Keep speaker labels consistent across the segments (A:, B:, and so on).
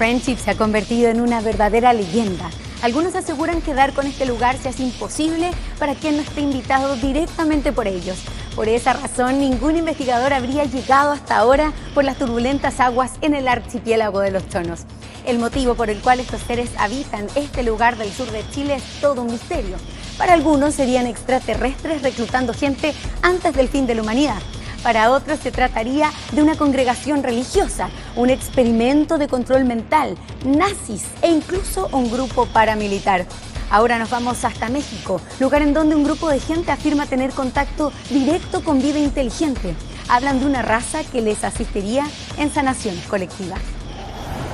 A: Friendship se ha convertido en una verdadera leyenda. Algunos aseguran que dar con este lugar se hace imposible para quien no esté invitado directamente por ellos. Por esa razón, ningún investigador habría llegado hasta ahora por las turbulentas aguas en el archipiélago de los Chonos. El motivo por el cual estos seres habitan este lugar del sur de Chile es todo un misterio. Para algunos serían extraterrestres reclutando gente antes del fin de la humanidad. Para otros se trataría de una congregación religiosa, un experimento de control mental, nazis e incluso un grupo paramilitar. Ahora nos vamos hasta México, lugar en donde un grupo de gente afirma tener contacto directo con vida inteligente. Hablan de una raza que les asistiría en sanación colectiva.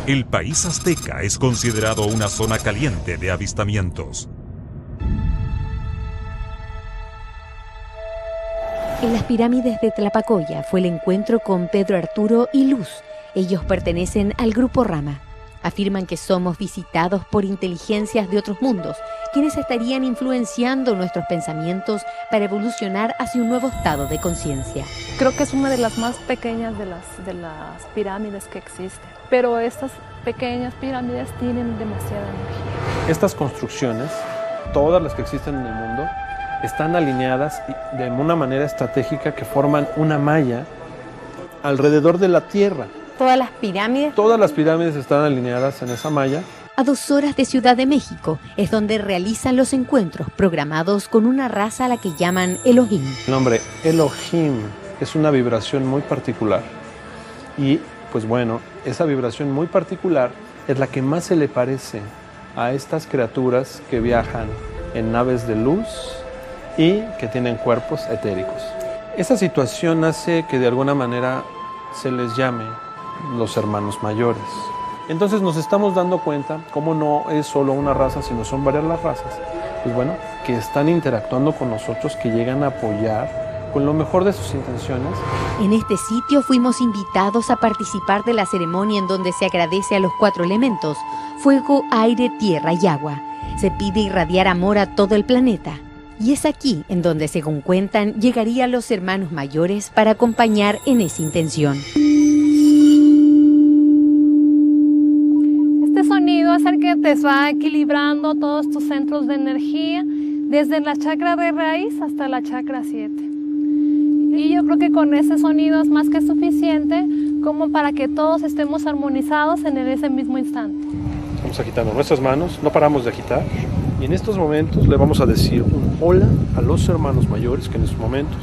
B: El país azteca es considerado una zona caliente de avistamientos.
A: En las pirámides de Tlapacoya fue el encuentro con Pedro Arturo y Luz. Ellos pertenecen al grupo Rama. Afirman que somos visitados por inteligencias de otros mundos, quienes estarían influenciando nuestros pensamientos para evolucionar hacia un nuevo estado de conciencia.
C: Creo que es una de las más pequeñas de las pirámides que existen, pero estas pequeñas pirámides tienen demasiada energía.
D: Estas construcciones, todas las que existen en el mundo, están alineadas de una manera estratégica que forman una malla alrededor de la Tierra.
A: ¿Todas las pirámides?
D: Todas las pirámides están alineadas en esa malla.
A: A 2 horas de Ciudad de México es donde realizan los encuentros programados con una raza a la que llaman Elohim.
D: El nombre Elohim es una vibración muy particular y pues bueno, esa vibración muy particular es la que más se le parece a estas criaturas que viajan en naves de luz y que tienen cuerpos etéricos. Esta situación hace que de alguna manera se les llame los hermanos mayores. Entonces nos estamos dando cuenta, como no es solo una raza, sino son varias las razas, pues bueno, que están interactuando con nosotros, que llegan a apoyar con lo mejor de sus intenciones.
A: En este sitio fuimos invitados a participar de la ceremonia en donde se agradece a los 4 elementos: fuego, aire, tierra y agua. Se pide irradiar amor a todo el planeta. Y es aquí en donde, según cuentan, llegarían los hermanos mayores para acompañar en esa intención.
C: Este sonido es el que te va equilibrando todos tus centros de energía, desde la chakra de raíz hasta la chakra 7. Y yo creo que con ese sonido es más que suficiente como para que todos estemos armonizados en ese mismo instante.
D: Estamos agitando nuestras manos, no paramos de agitar. Y en estos momentos le vamos a decir un hola a los hermanos mayores que en estos momentos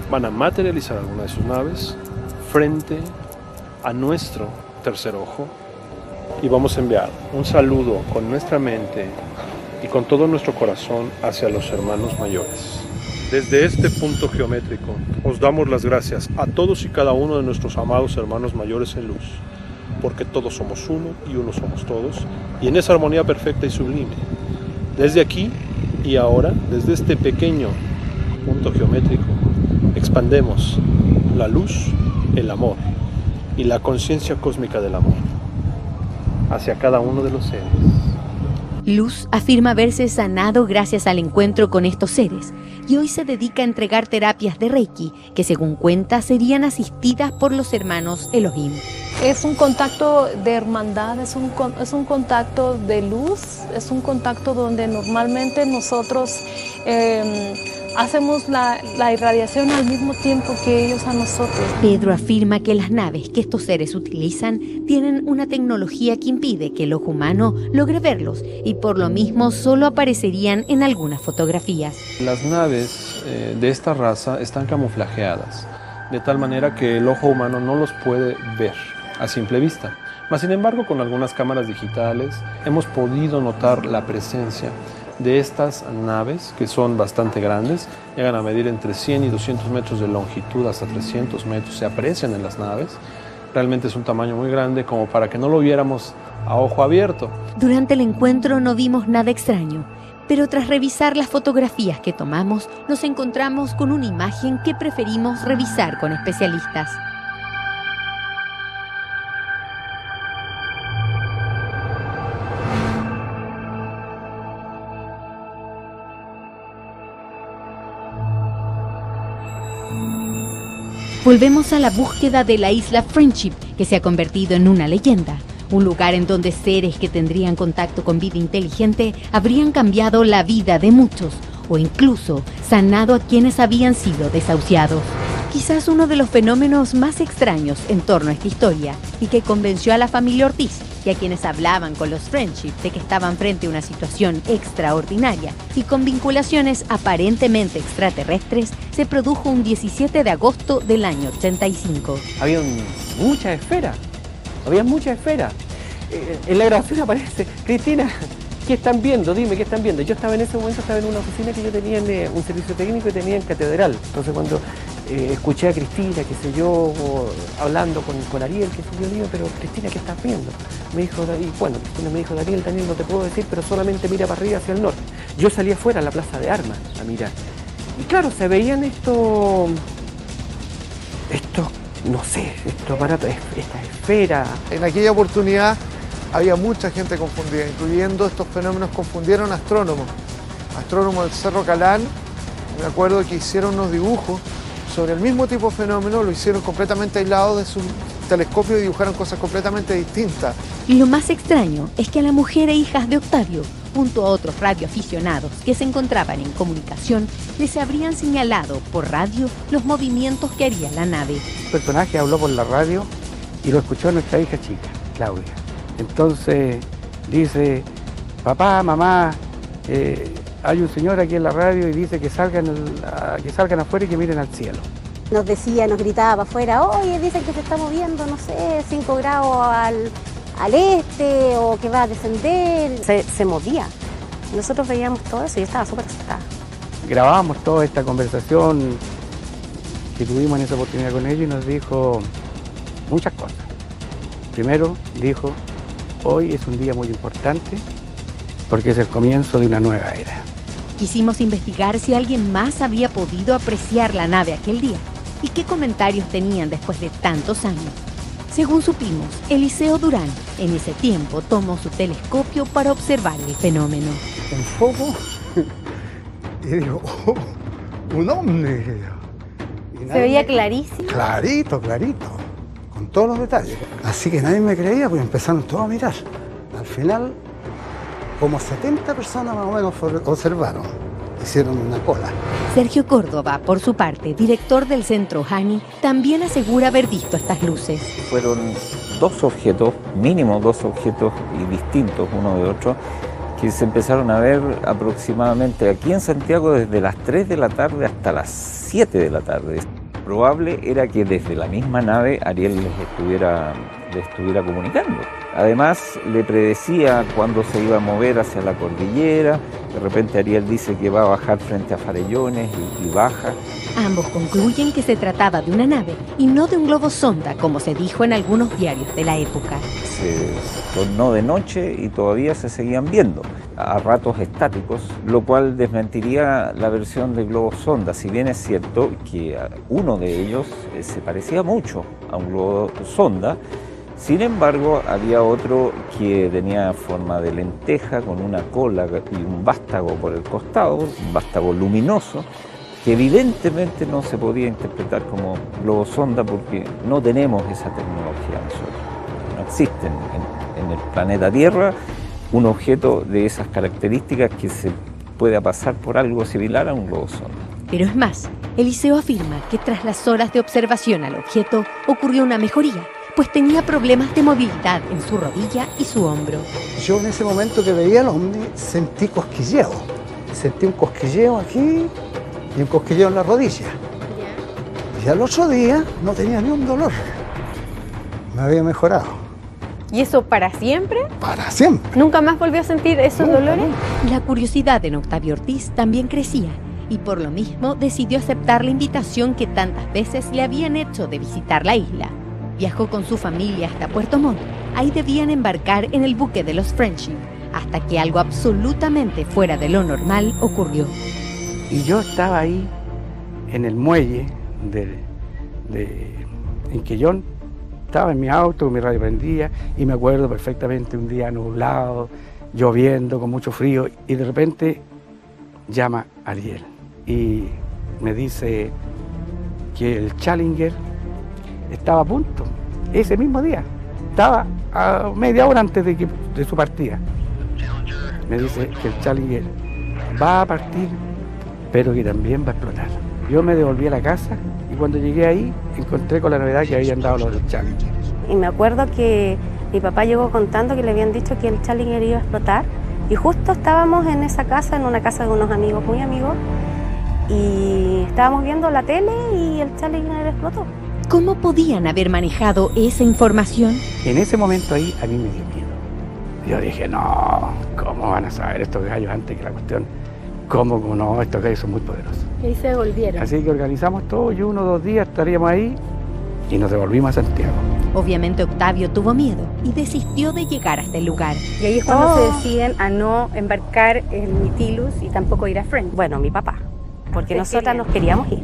D: van a materializar alguna de sus naves frente a nuestro tercer ojo y vamos a enviar un saludo con nuestra mente y con todo nuestro corazón hacia los hermanos mayores. Desde este punto geométrico os damos las gracias a todos y cada uno de nuestros amados hermanos mayores en luz, porque todos somos uno y uno somos todos, y en esa armonía perfecta y sublime. Desde aquí y ahora, desde este pequeño punto geométrico, expandemos la luz, el amor y la conciencia cósmica del amor hacia cada uno de los seres.
A: Luz afirma haberse sanado gracias al encuentro con estos seres y hoy se dedica a entregar terapias de Reiki que, según cuenta, serían asistidas por los hermanos Elohim.
C: Es un contacto de hermandad, es un contacto de luz, es un contacto donde normalmente nosotros hacemos la irradiación al mismo tiempo que ellos a nosotros.
A: Pedro afirma que las naves que estos seres utilizan tienen una tecnología que impide que el ojo humano logre verlos y por lo mismo solo aparecerían en algunas fotografías.
D: Las naves de esta raza están camuflajeadas, de tal manera que el ojo humano no los puede ver a simple vista. Mas, sin embargo, con algunas cámaras digitales hemos podido notar la presencia de estas naves, que son bastante grandes, llegan a medir entre 100 y 200 metros de longitud, hasta 300 metros, se aprecian en las naves. Realmente es un tamaño muy grande como para que no lo viéramos a ojo abierto.
A: Durante el encuentro no vimos nada extraño, pero tras revisar las fotografías que tomamos, nos encontramos con una imagen que preferimos revisar con especialistas. Volvemos a la búsqueda de la isla Friendship, que se ha convertido en una leyenda. Un lugar en donde seres que tendrían contacto con vida inteligente habrían cambiado la vida de muchos o incluso sanado a quienes habían sido desahuciados. Quizás uno de los fenómenos más extraños en torno a esta historia y que convenció a la familia Ortiz y a quienes hablaban con los Friendship de que estaban frente a una situación extraordinaria y con vinculaciones aparentemente extraterrestres, se produjo un 17 de agosto del año 85.
E: Había muchas esferas, en la grabación aparece, Cristina, ¿qué están viendo? Dime, ¿qué están viendo? Yo estaba en ese momento, en una oficina que yo tenía en un servicio técnico y tenía en Catedral. Entonces cuando escuché a Cristina, qué sé yo, hablando con Ariel, qué sé yo, digo, pero Cristina, ¿qué estás viendo? Me dijo, y bueno, Cristina me dijo, Daniel, no te puedo decir, pero solamente mira para arriba hacia el norte. Yo salí afuera a la Plaza de Armas a mirar. Y claro, se veían estos aparatos, estas esferas.
F: En aquella oportunidad había mucha gente confundida, incluyendo estos fenómenos confundieron astrónomos. Astrónomos del Cerro Calán, me acuerdo que hicieron unos dibujos sobre el mismo tipo de fenómeno, lo hicieron completamente aislados de su telescopio y dibujaron cosas completamente distintas.
A: Y lo más extraño es que a la mujer e hijas de Octavio, junto a otros radioaficionados que se encontraban en comunicación, les habrían señalado por radio los movimientos que haría la nave.
G: El personaje habló por la radio y lo escuchó nuestra hija chica, Claudia. Entonces dice, papá, mamá, hay un señor aquí en la radio y dice que salgan afuera y que miren al cielo.
H: Nos decía, nos gritaba para afuera, oye, dicen que se está moviendo, no sé, 5 grados al este o que va a descender. Se movía. Nosotros veíamos todo eso y yo estaba súper asustada.
G: Grabábamos toda esta conversación que tuvimos en esa oportunidad con ellos y nos dijo muchas cosas. Primero dijo, hoy es un día muy importante porque es el comienzo de una nueva era.
A: Quisimos investigar si alguien más había podido apreciar la nave aquel día y qué comentarios tenían después de tantos años. Según supimos, Eliseo Durán en ese tiempo tomó su telescopio para observar el fenómeno.
I: Enfoco y digo, oh, un ovni.
H: Se veía clarísimo.
I: Clarito, con todos los detalles. Así que nadie me creía, pues empezaron todos a mirar. Al final, como 70 personas más o menos observaron, hicieron una cola.
A: Sergio Córdoba, por su parte, director del Centro Hani, también asegura haber visto estas luces.
J: Fueron mínimo dos objetos y distintos uno de otro, que se empezaron a ver aproximadamente aquí en Santiago desde las 3 de la tarde hasta las 7 de la tarde. Probable era que desde la misma nave Ariel les estuviera comunicando. Además, le predecía cuándo se iba a mover hacia la cordillera. De repente Ariel dice que va a bajar frente a Farellones y baja.
A: Ambos concluyen que se trataba de una nave y no de un globo sonda, como se dijo en algunos diarios de la época.
J: Se tornó de noche y todavía se seguían viendo, a ratos estáticos, lo cual desmentiría la versión de globo sonda, si bien es cierto que uno de ellos se parecía mucho a un globo sonda. Sin embargo, había otro que tenía forma de lenteja, con una cola y un vástago por el costado, un vástago luminoso, que evidentemente no se podía interpretar como globo sonda porque no tenemos esa tecnología nosotros. No existe en el planeta Tierra un objeto de esas características que se pueda pasar por algo similar a un globo sonda.
A: Pero es más, Eliseo afirma que tras las horas de observación al objeto ocurrió una mejoría, pues tenía problemas de movilidad en su rodilla y su hombro.
I: Yo en ese momento que veía el ovni sentí cosquilleo. Sentí un cosquilleo aquí y un cosquilleo en la rodilla. Y al otro día no tenía ni un dolor. Me había mejorado.
H: ¿Y eso para siempre?
I: Para siempre.
H: ¿Nunca más volvió a sentir esos dolores?
A: La curiosidad en Octavio Ortiz también crecía y por lo mismo decidió aceptar la invitación que tantas veces le habían hecho de visitar la isla. Viajó con su familia hasta Puerto Montt. Ahí debían embarcar en el buque de los Friendship, hasta que algo absolutamente fuera de lo normal ocurrió.
G: Y yo estaba ahí en el muelle en Quellón, estaba en mi auto, con mi radio prendida, y me acuerdo perfectamente un día nublado, lloviendo, con mucho frío, y de repente llama Ariel y me dice que el Challenger estaba a punto, ese mismo día, estaba a media hora antes de su partida. Me dice que el Challenger va a partir, pero que también va a explotar. Yo me devolví a la casa y cuando llegué ahí encontré con la novedad que habían dado los del Challenger.
H: Y me acuerdo que mi papá llegó contando que le habían dicho que el Challenger iba a explotar y justo estábamos en esa casa, en una casa de unos amigos, muy amigos, y estábamos viendo la tele y el Challenger explotó.
A: ¿Cómo podían haber manejado esa información?
G: En ese momento ahí a mí me dio miedo. Yo dije, no, ¿cómo van a saber estos gallos antes que la cuestión? ¿Cómo no? Estos gallos son muy poderosos.
A: Y ahí se devolvieron.
G: Así que organizamos todo y 1 o 2 días estaríamos ahí y nos devolvimos a Santiago.
A: Obviamente Octavio tuvo miedo y desistió de llegar hasta el lugar.
K: Y ahí es cuando se deciden a no embarcar en Mytilus y tampoco ir a Friendship.
H: Bueno, mi papá, porque nosotras nos queríamos ir.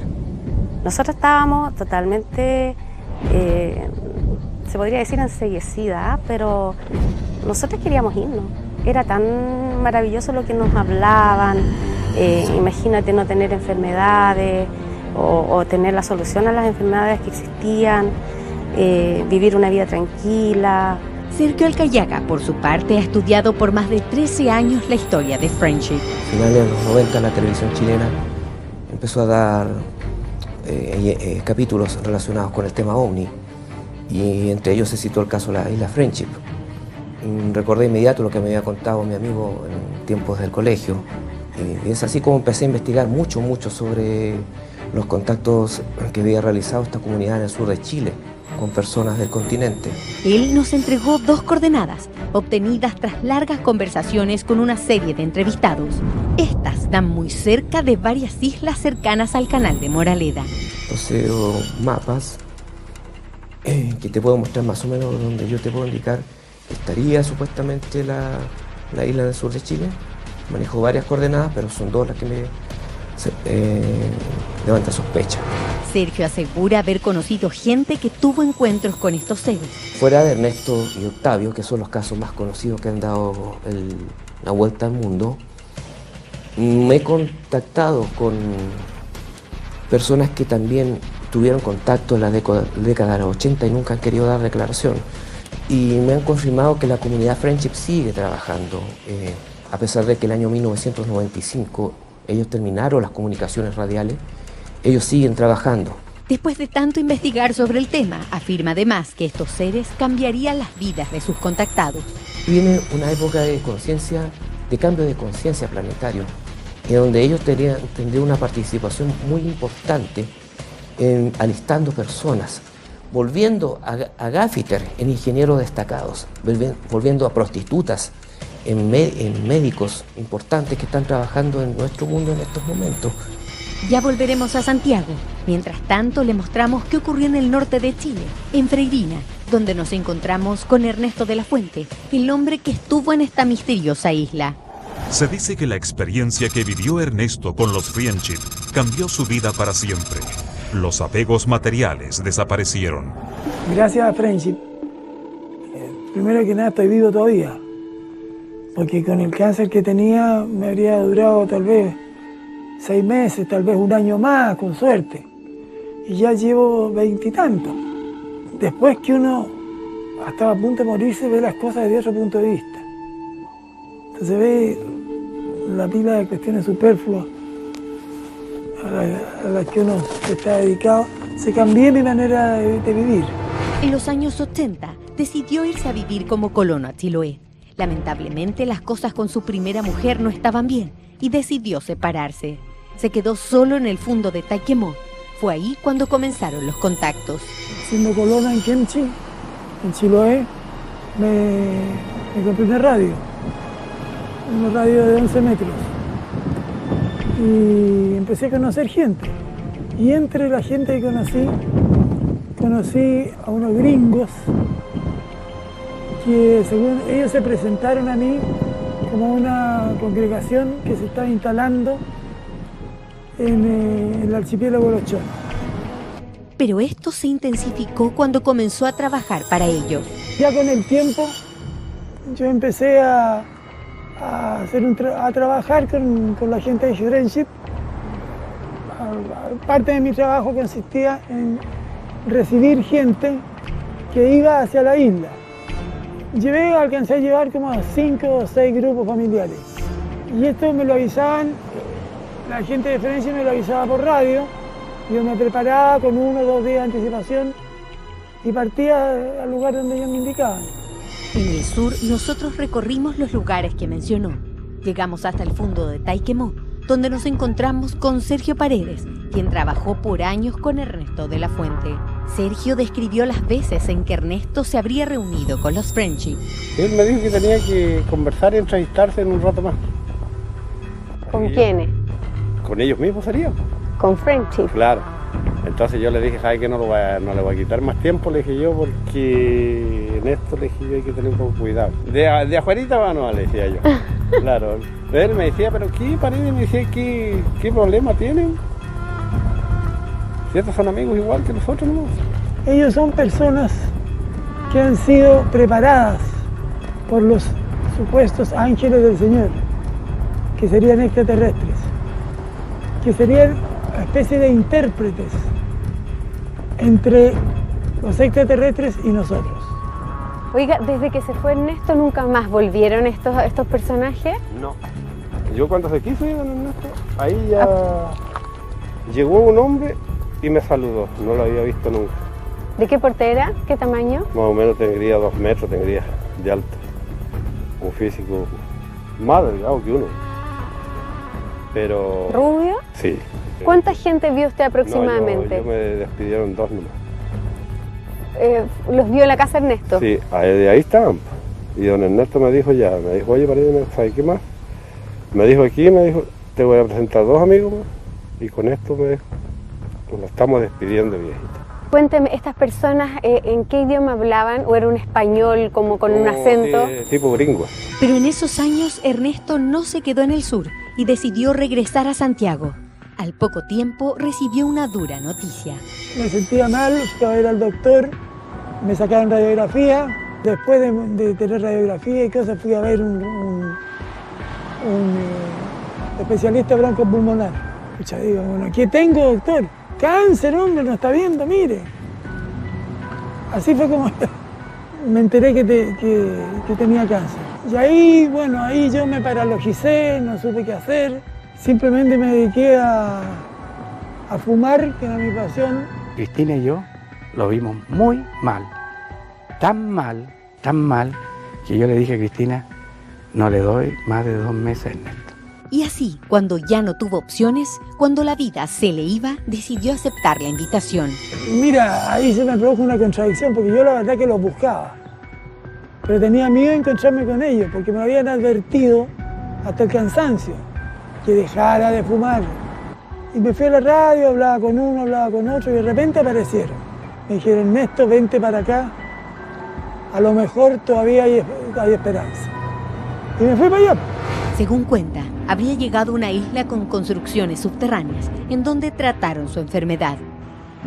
H: Nosotros estábamos totalmente, se podría decir enceguecidas, pero nosotros queríamos irnos. Era tan maravilloso lo que nos hablaban, imagínate no tener enfermedades o tener la solución a las enfermedades que existían, vivir una vida tranquila.
A: Sergio Alcayaga, por su parte, ha estudiado por más de 13 años la historia de Friendship.
L: A finales de los 90 la televisión chilena empezó a dar capítulos relacionados con el tema OVNI y entre ellos se citó el caso de la isla Friendship. Recordé inmediato lo que me había contado mi amigo en tiempos del colegio y es así como empecé a investigar mucho sobre los contactos que había realizado esta comunidad en el sur de Chile con personas del continente.
A: Él nos entregó 2 coordenadas, obtenidas tras largas conversaciones con una serie de entrevistados. Estas dan muy cerca de varias islas cercanas al canal de Moraleda.
L: Poseo mapas que te puedo mostrar más o menos donde yo te puedo indicar estaría supuestamente la isla del sur de Chile. Manejo varias coordenadas, pero son 2 las que me levanta sospecha.
A: Sergio asegura haber conocido gente que tuvo encuentros con estos seres.
L: Fuera de Ernesto y Octavio, que son los casos más conocidos que han dado la vuelta al mundo, me he contactado con personas que también tuvieron contacto en la década de los 80 y nunca han querido dar declaración. Y me han confirmado que la comunidad Friendship sigue trabajando, a pesar de que el año 1995 ellos terminaron las comunicaciones radiales, ellos siguen trabajando.
A: Después de tanto investigar sobre el tema, afirma además que estos seres cambiarían las vidas de sus contactados.
L: Viene una época de conciencia, de cambio de conciencia planetario, en donde ellos tendrían una participación muy importante en alistando personas, volviendo a gaffiter en ingenieros destacados, volviendo a prostitutas en médicos importantes que están trabajando en nuestro mundo en estos momentos.
A: Ya volveremos a Santiago. Mientras tanto, le mostramos qué ocurrió en el norte de Chile, en Freirina, donde nos encontramos con Ernesto de la Fuente, el hombre que estuvo en esta misteriosa isla.
B: Se dice que la experiencia que vivió Ernesto con los Friendship cambió su vida para siempre. Los apegos materiales desaparecieron.
M: Gracias a Friendship, primero que nada estoy vivo todavía, porque con el cáncer que tenía me habría durado tal vez 6 meses, tal vez 1 año más, con suerte. Y ya llevo 20 y tantos. Después que uno estaba a punto de morirse, ve las cosas desde otro punto de vista. Entonces ve la pila de cuestiones superfluas a las que uno está dedicado. Se cambió mi manera de vivir.
A: En los años 80 decidió irse a vivir como colono a Chiloé. Lamentablemente las cosas con su primera mujer no estaban bien y decidió separarse. Se quedó solo en el fundo de Taquemó. Fue ahí cuando comenzaron los contactos.
M: Siendo colono en Kemchi, en Chiloé, me compré una radio de 11 metros. Y empecé a conocer gente. Y entre la gente que conocí a unos gringos que según ellos se presentaron a mí como una congregación que se está instalando en el archipiélago de los Chonos.
A: Pero esto se intensificó cuando comenzó a trabajar para ellos.
M: Ya con el tiempo yo empecé a trabajar con la gente de Friendship. Parte de mi trabajo consistía en recibir gente que iba hacia la isla. Alcancé a llevar como 5 o 6 grupos familiares. Y esto me lo avisaban, la gente de Friendship me lo avisaba por radio. Yo me preparaba con 1 o 2 días de anticipación y partía al lugar donde ellos me indicaban.
A: En el sur, nosotros recorrimos los lugares que mencionó. Llegamos hasta el fondo de Taiquemó, donde nos encontramos con Sergio Paredes, quien trabajó por años con Ernesto de la Fuente. Sergio describió las veces en que Ernesto se habría reunido con los Friendship.
N: Él me dijo que tenía que conversar y entrevistarse en un rato más.
K: ¿Con quiénes?
N: Con ellos mismos sería.
K: Con Friendship.
N: Claro. Entonces yo le dije, ¿sabe qué? No le voy a quitar más tiempo, le dije yo, porque en esto le dije yo hay que tener un poco cuidado. De afuerita va, no, le decía yo. Claro. Él me decía, pero ¿qué Paredes? Me decía, ¿qué problema tienen? Si estos son amigos igual que nosotros, ¿no?
M: Ellos son personas que han sido preparadas por los supuestos ángeles del Señor, que serían extraterrestres, que serían una especie de intérpretes entre los extraterrestres y nosotros.
K: Oiga, desde que se fue Ernesto, ¿nunca más volvieron estos personajes?
N: No. Yo cuando se quiso ir con Ernesto, ahí ya llegó un hombre y me saludó. No lo había visto nunca.
K: ¿De qué porte era? ¿Qué tamaño?
N: Más o menos tendría 2 metros, tendría de alto. Un físico más delgado que uno. Pero...
K: ¿Rubio?
N: Sí.
K: ¿Cuánta gente vio usted aproximadamente?
N: No, yo me despidieron 2 nomás.
K: ¿Los vio en la casa Ernesto?
N: Sí, ahí estaban. Y don Ernesto me dijo, oye, Paredes, ¿sabes qué más? Me dijo aquí, te voy a presentar 2 amigos más. Y con esto me dijo, nos estamos despidiendo, viejito.
K: Cuénteme, ¿estas personas en qué idioma hablaban? ¿O era un español como con un acento?
N: Tipo gringo.
A: Pero en esos años Ernesto no se quedó en el sur y decidió regresar a Santiago. Al poco tiempo recibió una dura noticia.
M: Me sentía mal, fui a ver al doctor, me sacaron radiografía. Después de tener radiografía y cosas, fui a ver un especialista broncopulmonar. Pucha, digo, bueno, ¿qué tengo, doctor? Cáncer, hombre, no está viendo, mire. Así fue como me enteré que tenía cáncer. Y ahí, bueno, ahí yo me paralogicé, no supe qué hacer. Simplemente me dediqué a fumar, que era mi pasión.
G: Cristina y yo lo vimos muy mal, tan mal, que yo le dije a Cristina, no le doy más de 2 meses a Ernesto.
A: Y así, cuando ya no tuvo opciones, cuando la vida se le iba, decidió aceptar la invitación.
M: Mira, ahí se me produjo una contradicción, porque yo la verdad que los buscaba. Pero tenía miedo de encontrarme con ellos, porque me habían advertido hasta el cansancio que dejara de fumar. Y me fui a la radio, hablaba con uno, hablaba con otro, y de repente aparecieron. Me dijeron, Ernesto, vente para acá, a lo mejor todavía hay esperanza. Y me fui para allá.
A: Según cuenta, habría llegado a una isla con construcciones subterráneas, en donde trataron su enfermedad.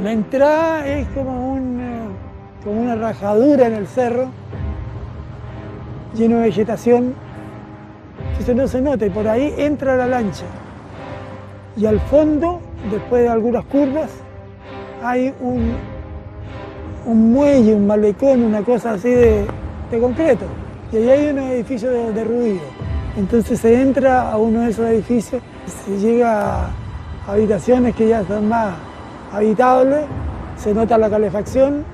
M: La entrada es como una rajadura en el cerro, lleno de vegetación, entonces no se nota, y por ahí entra la lancha. Y al fondo, después de algunas curvas, hay un muelle, un malecón, una cosa así de concreto. Y ahí hay unos edificios derruidos. Entonces se entra a uno de esos edificios, se llega a habitaciones que ya son más habitables, se nota la calefacción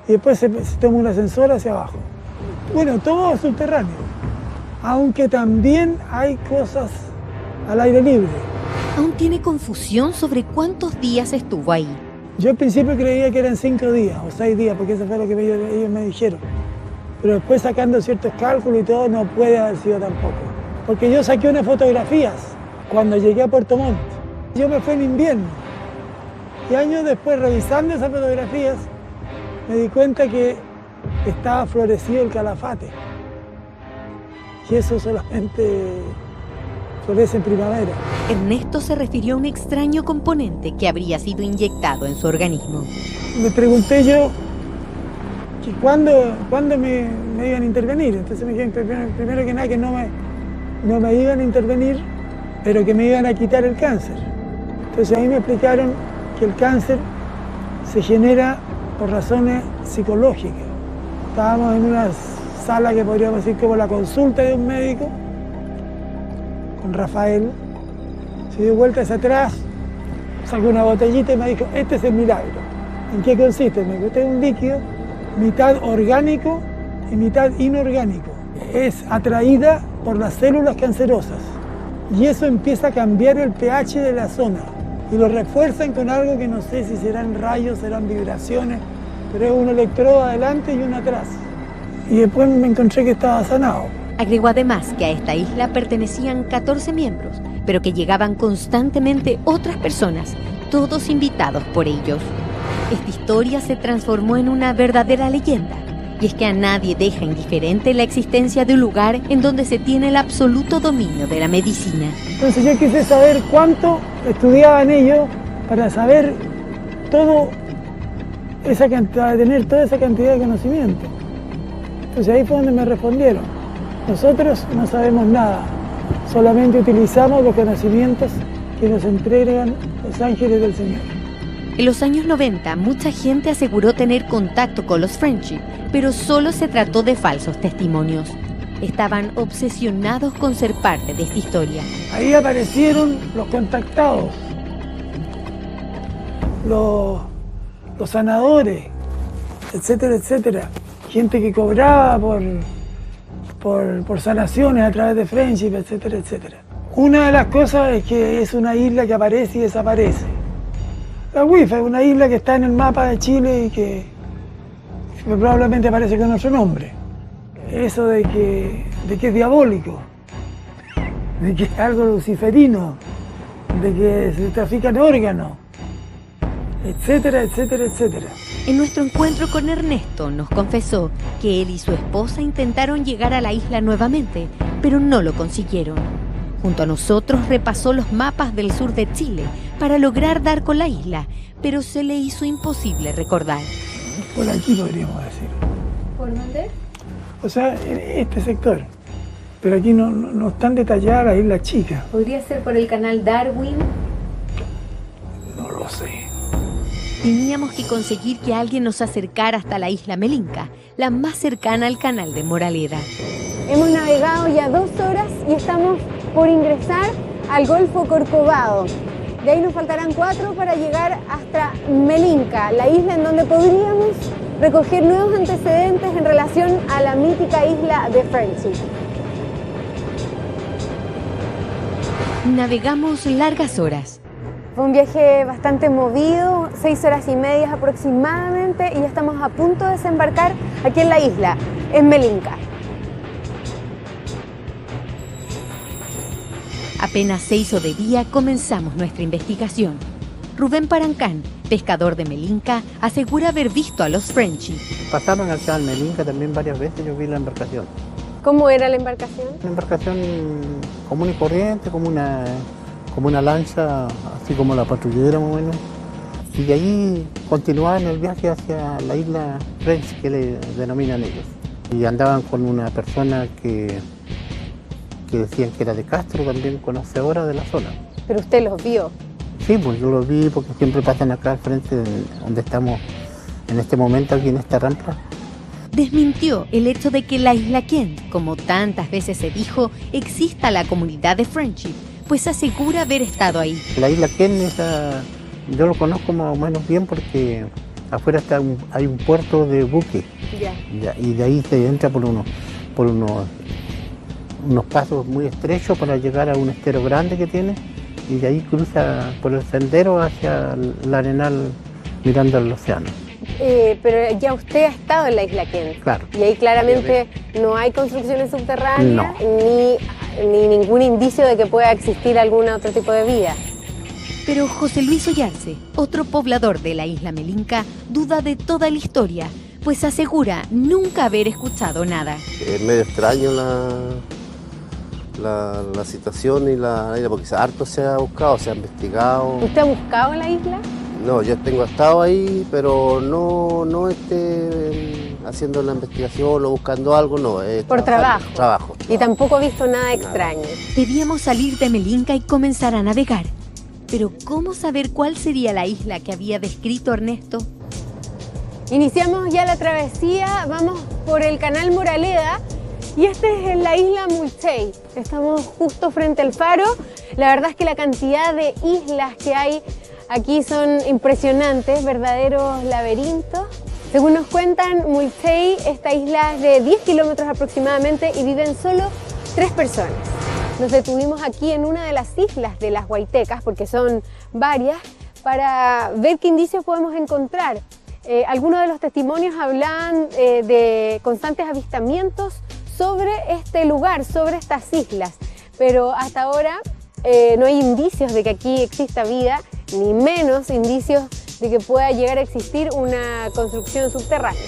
M: y después se toma un ascensor hacia abajo. Bueno, todo subterráneo, aunque también hay cosas al aire libre.
A: Aún tiene confusión sobre cuántos días estuvo ahí.
M: Yo al principio creía que eran 5 días o 6 días, porque eso fue lo que ellos me dijeron. Pero después, sacando ciertos cálculos y todo, no puede haber sido tampoco. Porque yo saqué unas fotografías cuando llegué a Puerto Montt. Yo me fui en invierno. Y años después, revisando esas fotografías, me di cuenta que estaba florecido el calafate. Y eso solamente florece en primavera.
A: Ernesto se refirió a un extraño componente que habría sido inyectado en su organismo.
M: Me pregunté yo que cuándo me iban a intervenir. Entonces me dijeron primero que nada que no me iban a intervenir, pero que me iban a quitar el cáncer. Entonces ahí me explicaron que el cáncer se genera por razones psicológicas. Estábamos en una sala que podríamos decir como la consulta de un médico, con Rafael. Se dio vuelta hacia atrás, sacó una botellita y me dijo, este es el milagro. ¿En qué consiste? Me dijo, este es un líquido, mitad orgánico y mitad inorgánico. Es atraída por las células cancerosas y eso empieza a cambiar el pH de la zona y lo refuerzan con algo que no sé si serán rayos, serán vibraciones, pero es un electrodo adelante y uno atrás. Y después me encontré que estaba sanado.
A: Agregó además que a esta isla pertenecían 14 miembros, pero que llegaban constantemente otras personas, todos invitados por ellos. Esta historia se transformó en una verdadera leyenda, y es que a nadie deja indiferente la existencia de un lugar en donde se tiene el absoluto dominio de la medicina.
M: Entonces yo quise saber cuánto estudiaban ellos para saber todo esa cantidad, tener toda esa cantidad de conocimiento. Entonces ahí fue donde me respondieron, nosotros no sabemos nada, solamente utilizamos los conocimientos que nos entregan los ángeles del Señor.
A: En los años 90, mucha gente aseguró tener contacto con los Friendship, pero solo se trató de falsos testimonios. Estaban obsesionados con ser parte de esta historia.
M: Ahí aparecieron los contactados, los sanadores, etcétera, etcétera. Gente que cobraba por sanaciones a través de Friendship, etcétera, etcétera. Una de las cosas es que es una isla que aparece y desaparece. La Huifa es una isla que está en el mapa de Chile y que probablemente aparece con otro nombre. Eso de que es diabólico, de que es algo luciferino, de que se trafican órganos, etcétera, etcétera, etcétera.
A: En nuestro encuentro con Ernesto nos confesó que él y su esposa intentaron llegar a la isla nuevamente, pero no lo consiguieron. Junto a nosotros repasó los mapas del sur de Chile para lograr dar con la isla, pero se le hizo imposible recordar.
M: Por aquí podríamos decir.
K: ¿Por dónde?
M: O sea, en este sector. Pero aquí no están detalladas las islas chicas.
K: ¿Podría ser por el canal Darwin?
M: No lo sé.
A: Teníamos que conseguir que alguien nos acercara hasta la isla Melinka, la más cercana al canal de Moraleda.
K: Hemos navegado ya 2 horas y estamos por ingresar al Golfo Corcovado. De ahí nos faltarán 4 para llegar hasta Melinka, la isla en donde podríamos recoger nuevos antecedentes en relación a la mítica isla de Friendship.
A: Navegamos largas horas.
K: Fue un viaje bastante movido, 6 horas y media aproximadamente, y ya estamos a punto de desembarcar aquí en la isla, en Melinka.
A: Apenas se hizo de día, comenzamos nuestra investigación. Rubén Parancán, pescador de Melinka, asegura haber visto a los Friendship.
O: Pasaron acá en Melinka también varias veces, yo vi la embarcación.
K: ¿Cómo era la embarcación?
O: Una embarcación común y corriente, como una lancha, así como la patrullera más o menos. Y de ahí continuaban el viaje hacia la isla Friendship, que le denominan ellos. Y andaban con una persona que decían que era de Castro, también conocedora de la zona.
K: ¿Pero usted los vio?
O: Sí, pues yo los vi porque siempre pasan acá al frente donde estamos en este momento, aquí en esta rampa.
A: Desmintió el hecho de que en la isla Kent, como tantas veces se dijo, exista la comunidad de Friendship, pues asegura haber estado ahí.
O: La isla Kent, yo lo conozco más o menos bien porque afuera hay un puerto de buque. Ya, y de ahí se entra por unos pasos muy estrechos para llegar a un estero grande que tiene, y de ahí cruza por el sendero hacia el arenal mirando al océano.
K: Pero ya usted ha estado en la isla Kent.
O: Claro.
K: Y ahí claramente no hay construcciones subterráneas,
O: no,
K: ni ningún indicio de que pueda existir algún otro tipo de vida.
A: Pero José Luis Ollarse, otro poblador de la isla Melinka, duda de toda la historia, pues asegura nunca haber escuchado nada.
P: Es medio extraño la situación y la isla, porque harto se ha buscado, se ha investigado.
K: ¿Usted ha buscado la isla?
P: No, yo tengo estado ahí, pero no haciendo la investigación o buscando algo, no.
K: Por trabajo.
P: Trabajo.
K: Y tampoco ha visto nada extraño.
A: Debíamos salir de Melinka y comenzar a navegar. Pero ¿cómo saber cuál sería la isla que había descrito Ernesto?
K: Iniciamos ya la travesía, vamos por el canal Moraleda y este es en la isla Mulchey. Estamos justo frente al faro. La verdad es que la cantidad de islas que hay aquí son impresionantes, verdaderos laberintos. Según nos cuentan, Mulchey, esta isla es de 10 kilómetros aproximadamente y viven solo 3 personas. Nos detuvimos aquí en una de las islas de las Huaytecas, porque son varias, para ver qué indicios podemos encontrar. Algunos de los testimonios hablaban de constantes avistamientos sobre este lugar, sobre estas islas, pero hasta ahora no hay indicios de que aquí exista vida, ni menos indicios de que pueda llegar a existir una construcción subterránea.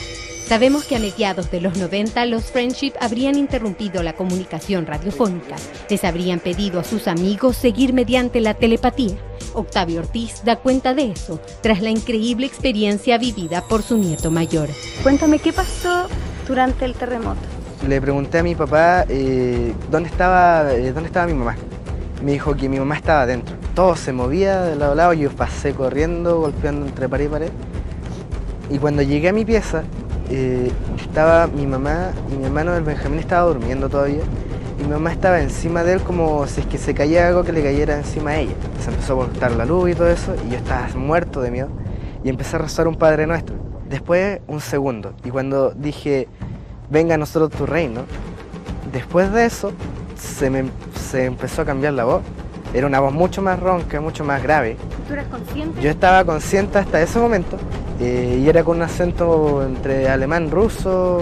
Q: Sabemos que a mediados de los 90 los Friendship habrían interrumpido la comunicación radiofónica. Les habrían pedido a sus amigos seguir mediante la telepatía. Octavio Ortiz da cuenta de eso tras la increíble experiencia vivida por su nieto mayor.
R: Cuéntame, ¿qué pasó durante el terremoto?
S: Le pregunté a mi papá dónde estaba mi mamá. Me dijo que mi mamá estaba adentro. Todo se movía de lado a lado, yo pasé corriendo, golpeando entre pared y pared. Y cuando llegué a mi pieza, estaba mi mamá y mi hermano, el Benjamín, estaba durmiendo todavía. Y mi mamá estaba encima de él como si es que se caía algo que le cayera encima a ella. Se empezó a cortar la luz y todo eso, y yo estaba muerto de miedo. Y empecé a rezar un Padre Nuestro. Después, un segundo. Y cuando dije, venga a nosotros tu reino, después de eso, se empezó a cambiar la voz. Era una voz mucho más ronca, mucho más grave.
R: ¿Tú eras consciente?
S: Yo estaba consciente hasta ese momento, y era con un acento entre alemán, ruso,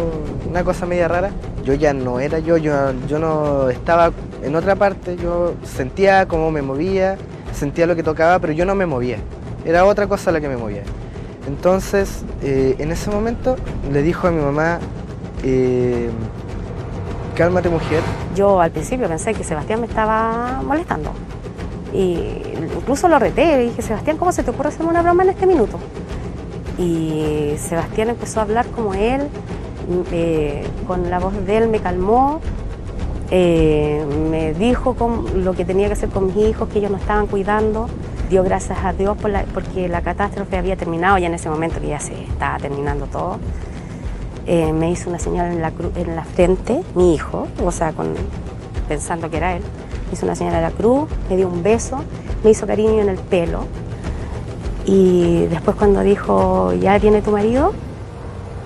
S: una cosa media rara. Yo ya no era yo no estaba en otra parte, yo sentía cómo me movía, sentía lo que tocaba, pero yo no me movía. Era otra cosa la que me movía. Entonces, en ese momento le dijo a mi mamá, cálmate, mujer.
H: Yo al principio pensé que Sebastián me estaba molestando. Y incluso lo reté, le dije, Sebastián, ¿cómo se te ocurre hacerme una broma en este minuto? Y Sebastián empezó a hablar como él, con la voz de él me calmó, me dijo lo que tenía que hacer con mis hijos, que ellos no estaban cuidando. Dio gracias a Dios porque la catástrofe había terminado, ya en ese momento que ya se estaba terminando todo. Me hizo una señal en la frente, mi hijo, o sea, pensando que era él. Me hizo una señal de la cruz, me dio un beso, me hizo cariño en el pelo. Y después cuando dijo, ya viene tu marido,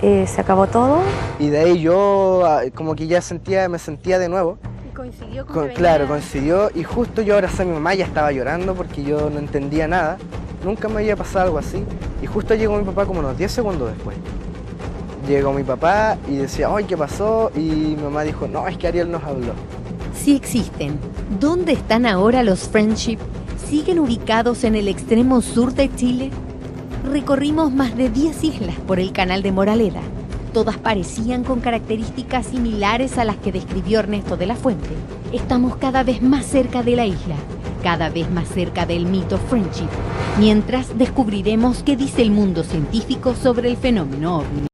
H: se acabó todo.
S: Y de ahí yo como que ya me sentía de nuevo.
R: ¿Y coincidió con
S: Claro, coincidió, y justo yo abrazé a mi mamá, ya estaba llorando porque yo no entendía nada. Nunca me había pasado algo así. Y justo llegó mi papá como unos 10 segundos después. Llegó mi papá y decía, ay, ¿qué pasó? Y mi mamá dijo, no, es que Ariel nos habló.
Q: Sí existen. ¿Dónde están ahora los Friendship? ¿Siguen ubicados en el extremo sur de Chile? Recorrimos más de 10 islas por el canal de Moraleda. Todas parecían con características similares a las que describió Ernesto de la Fuente. Estamos cada vez más cerca de la isla, cada vez más cerca del mito Friendship, mientras descubriremos qué dice el mundo científico sobre el fenómeno ovni.